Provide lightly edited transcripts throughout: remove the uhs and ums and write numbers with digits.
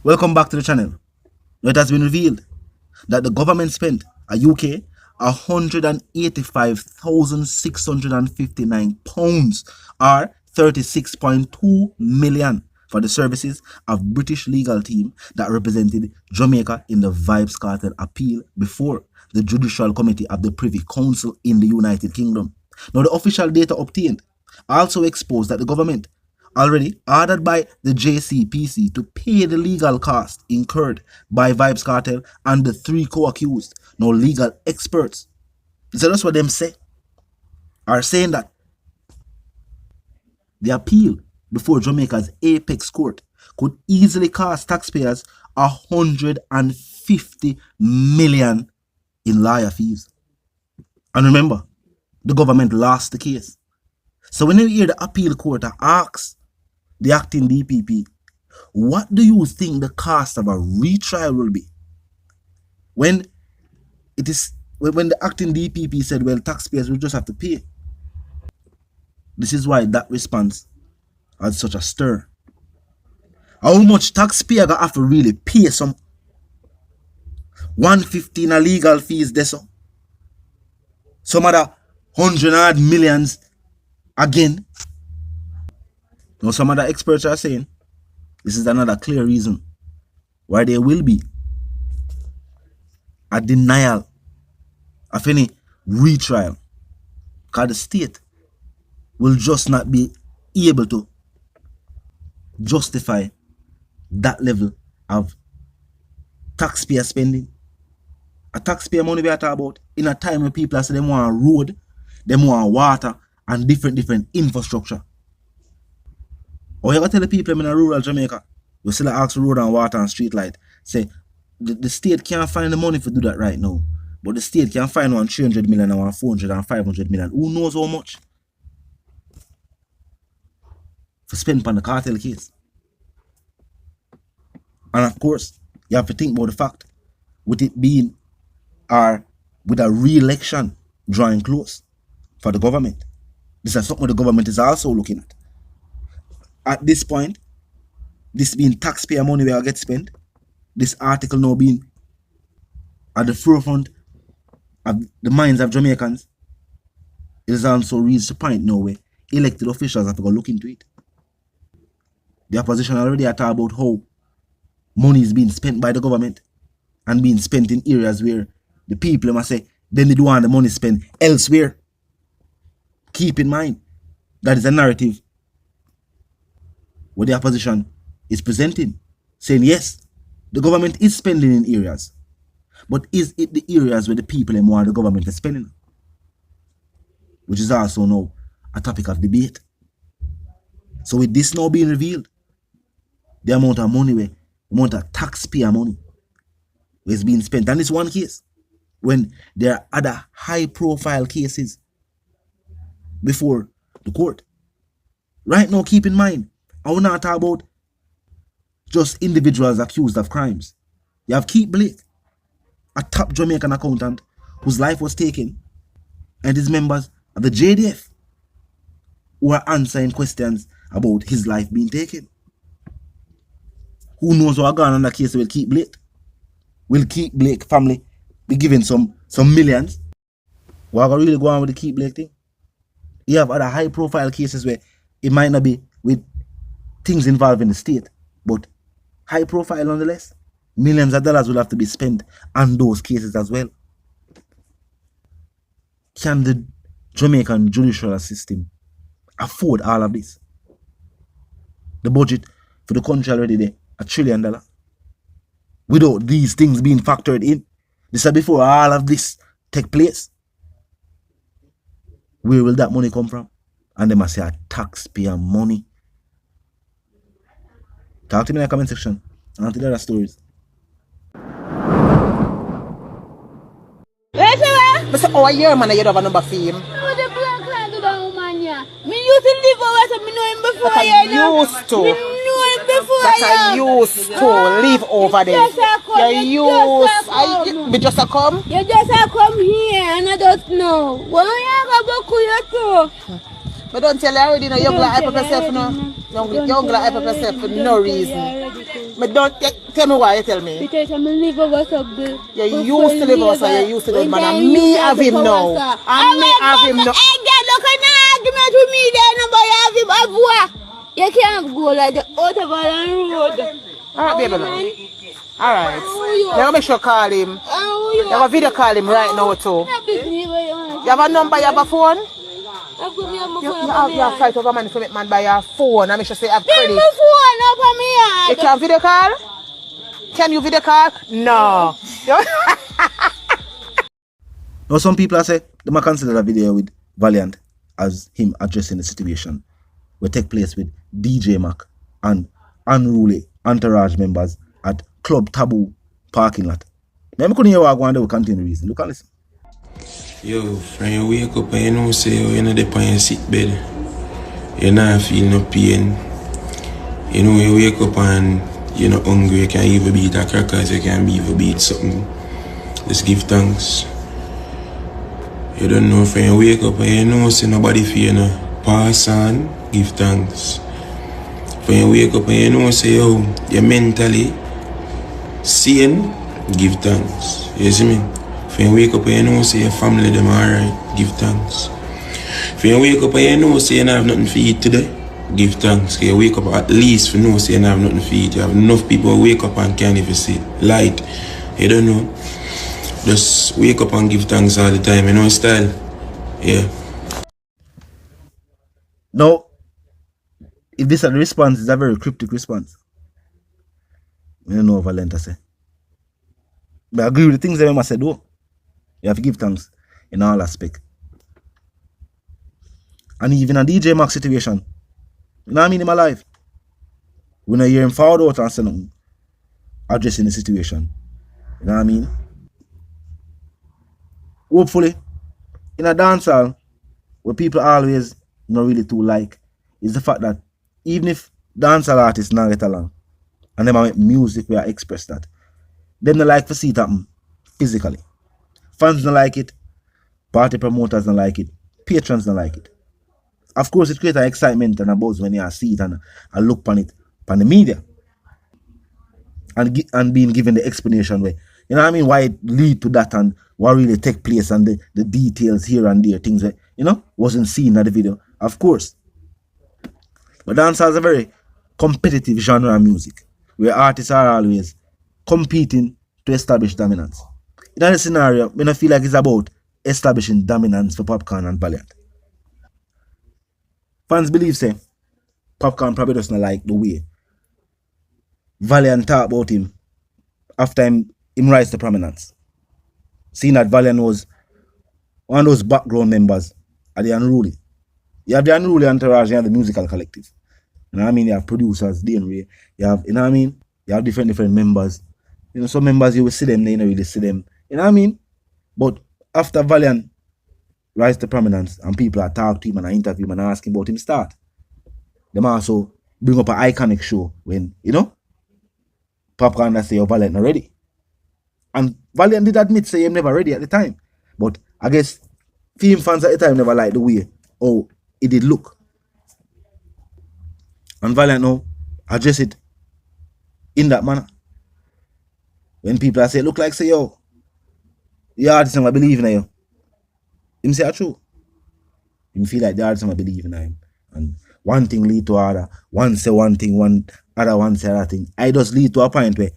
Welcome back to the channel. Now it has been revealed that the government spent a UK £185,659 or 36.2 million for the services of British legal team that represented Jamaica in the Vybz Kartel appeal before the Judicial Committee of the Privy Council in the United Kingdom. Now the official data obtained also exposed that the government already ordered by the JCPC to pay the legal costs incurred by Vybz Kartel and the three co-accused, now legal experts. So that's what them say, are saying that the appeal before Jamaica's apex court could easily cost taxpayers 150 million in lawyer fees. And remember, the government lost the case. So when you hear the appeal court asks the acting DPP, what do you think the cost of a retrial will be? When the acting DPP said, well, taxpayers will just have to pay. This is why that response had such a stir. How much taxpayer gonna have to really pay some 150 in legal fees there, so some other 100 millions again. Now some other experts are saying this is another clear reason why there will be a denial of any retrial, because the state will just not be able to justify that level of taxpayer spending. A taxpayer money we are talking about in a time when people are saying they want a road, they want water and different infrastructure. Or you ever tell the people in a rural Jamaica, we still ask for road and water and street light, say the state can't find the money to do that right now, but the state can find one 300 million and one 400 and 500 million. Who knows how much for spend on the cartel case? And of course, you have to think about the fact with it being with a re-election drawing close for the government. This is something the government is also looking at. At this point, this being taxpayer money where I get spent, this article now being at the forefront of the minds of Jamaicans, it is also reached the point now where elected officials have to go look into it. The opposition already are talking about how money is being spent by the government and being spent in areas where the people must say then they do want the money spent elsewhere. Keep in mind that is a narrative what the opposition is presenting, saying yes, the government is spending in areas, but is it the areas where the people want the government is spending? Which is also now a topic of debate. So with this now being revealed, the amount of money, the amount of taxpayer money is being spent, and this one case, when there are other high profile cases before the court. Right now, keep in mind, I will not talk about just individuals accused of crimes. You have Keith Blake, a top Jamaican accountant whose life was taken, and his members of the JDF who are answering questions about his life being taken. Who knows what gone on the case with Keith Blake? Will Keith Blake family be given some millions? What are really going on with the Keith Blake thing? You have other high profile cases where it might not be with things involving the state, but high profile nonetheless. Millions of dollars will have to be spent on those cases as well. Can the Jamaican judicial system afford all of this? The budget for the country already there, $1 trillion. Without these things being factored in, this is before all of this take place. Where will that money come from? And they must say taxpayer money. Talk to me in the comment section. And I'll tell you other stories. Mr. Oh, a year man, you don't have a number for him. What the black man do that woman, yeah? Me used to live over, so me know him before you. Used to. Me know him before That I used to live over there. You used. Be just a come? You just a come here and I don't know. Well, you have a book with you too. But don't tell you already, know you black hype of yourself now. Young like hype up yourself for no reason. But don't tell me why you tell me. Because I'm live over something. You used to live over, you used to live, man. And me have him now. And me have him now. Look at the argument with me there, nobody have him a voix. You can't go like the Autobahn road. Alright, baby, now. Alright. Let me make sure call him. You have a video call him right now too. You have a number, you have a phone? You have fight over money for make man buy your phone. I make sure say I have credit. My phone up on me yard. You can video call? Can you video call? No. Now some people say they might consider the video with Valiant as him addressing the situation will take place with DJ Mac and unruly entourage members at Club Taboo parking lot. Now I couldn't hear what I want to continue the reason. Look and listen. Yo, friend, you wake up and you know say you're not there on your sick bed. You're not feeling no pain. You know you wake up and you're not hungry, you can't even beat a crackers, you can't even beat something. Just give thanks. You don't know, friend, you wake up and you know say nobody feel no. Pass on, give thanks. When you wake up and you know say yo, you're mentally sane, give thanks. You see me? When you wake up and you know say your family them alright, give thanks. When you wake up and you know say you don't have nothing to eat today, give thanks. You wake up at least for know say you don't have nothing to eat. You have enough people who wake up and can't even see light. You don't know. Just wake up and give thanks all the time, you know style. Yeah. Now, if this is the response, it's a very cryptic response. I don't know what Valenta say. But I agree with the things that I said though. You have to give thanks in all aspects. And even a DJ Max situation, you know what I mean in my life? When I hear him forward out and say nothing, addressing the situation. You know what I mean? Hopefully, in a dancehall, where people always not really too like, is the fact that even if dancehall artists not get along, and them make music where I express that, them not like to see it happen physically. Fans don't like it, party promoters don't like it, patrons don't like it. Of course, it creates an excitement and a buzz when you see it and look upon it on the media. And being given the explanation where, you know what I mean, why it lead to that and what really take place and the details here and there, things that, you know, wasn't seen in the video, of course. But dancehall is a very competitive genre of music where artists are always competing to establish dominance. In that scenario, I don't feel like it's about establishing dominance for Popcorn and Valiant. Fans believe, say, Popcorn probably doesn't like the way Valiant talk about him after him rise to prominence. Seeing that Valiant was one of those background members of the unruly. You have the unruly entourage, you have the musical collective. You know what I mean? You have producers, DNA, you have, you know what I mean? You have different members. You know, some members you will see them, they don't really see them. You know what I mean? But after Valiant rise to prominence and people are talk to him and interview him and ask him about him start, them also bring up an iconic show when, you know, Popcorn that say your Valiant not ready. And Valiant did admit say him never ready at the time. But I guess film fans at the time never liked the way it did look. And Valiant now address it in that manner. When people are say look like say yo, the artist never believe in you. Him say true. Him feel like the artist never believe in him. And one thing lead to other. One say one thing, one say other thing. I just lead to a point where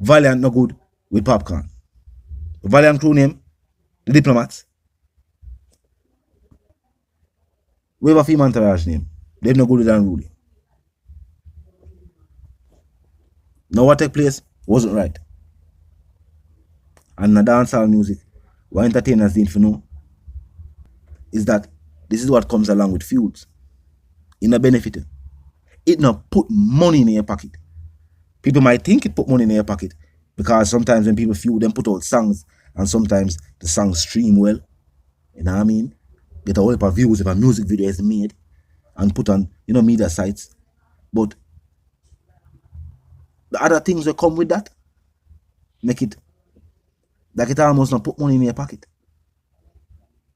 Valiant no good with Popcorn. Valiant crew name, the Diplomats. We have a female entourage name. They're no good with unruly. Now what took place wasn't right. And the dancehall music, what entertainers need to know is that this is what comes along with feuds. It not benefiting. It not put money in your pocket. People might think it put money in your pocket because sometimes when people feud, them put out songs and sometimes the songs stream well. You know what I mean? Get a whole heap of views if a music video is made and put on, you know, media sites. But the other things that come with that make it like it almost not put money in your pocket.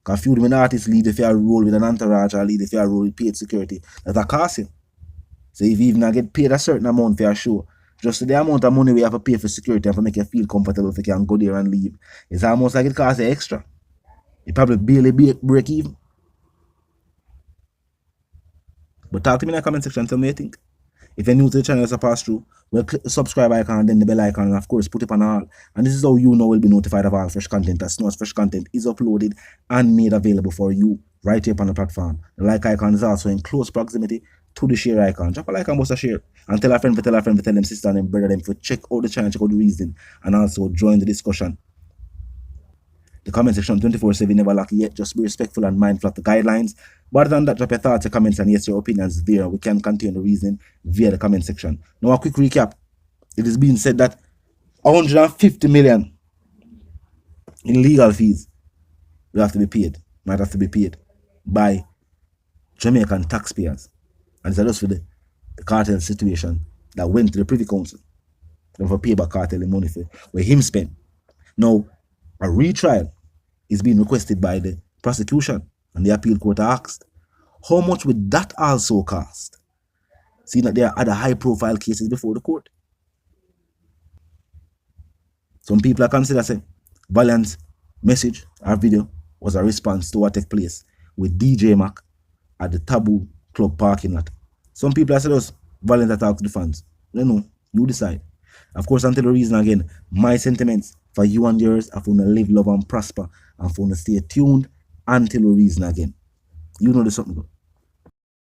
Because feud when artists lead if you are role with an entourage or lead if you are role with paid security, that a cost you. So if you even get paid a certain amount for your show, just the amount of money we have to pay for security and for make you feel comfortable if you can go there and leave, it's almost like it costs you extra. You probably barely break even. But talk to me in the comment section, tell me what you think. If you're new to the channel as a pass through, well, click the subscribe icon and then the bell icon, and of course put it on all. And this is how you know will be notified of all fresh content, as soon as fresh content is uploaded and made available for you right here on the platform. The like icon is also in close proximity to the share icon. Drop a like and bust a share. And tell a friend to tell a friend to tell them sister and them brother them to check out the channel, check out the reason, and also join the discussion. The comment section 24/7 never lack yet. Just be respectful and mindful of the guidelines. But other than that, drop your thoughts, your comments, and yes, your opinions there. We can continue the reasoning via the comment section. Now, a quick recap. It is being said that 150 million in legal fees will have to be paid, might have to be paid by Jamaican taxpayers. And it's just for the cartel situation that went to the Privy Council. Don't for pay back cartel the money for where him spent. Now, a retrial is being requested by the prosecution, and the appeal court asked, how much would that also cost? Seeing that there are other high-profile cases before the court. Some people are considering saying Valiant's message or video was a response to what took place with DJ Mac at the Taboo Club parking lot. Some people are saying Valiant attack to the fans. No, you decide. Of course, until the reason again, my sentiments for you and yours are for to live, love, and prosper, and for to stay tuned until the reason again. You know there's something.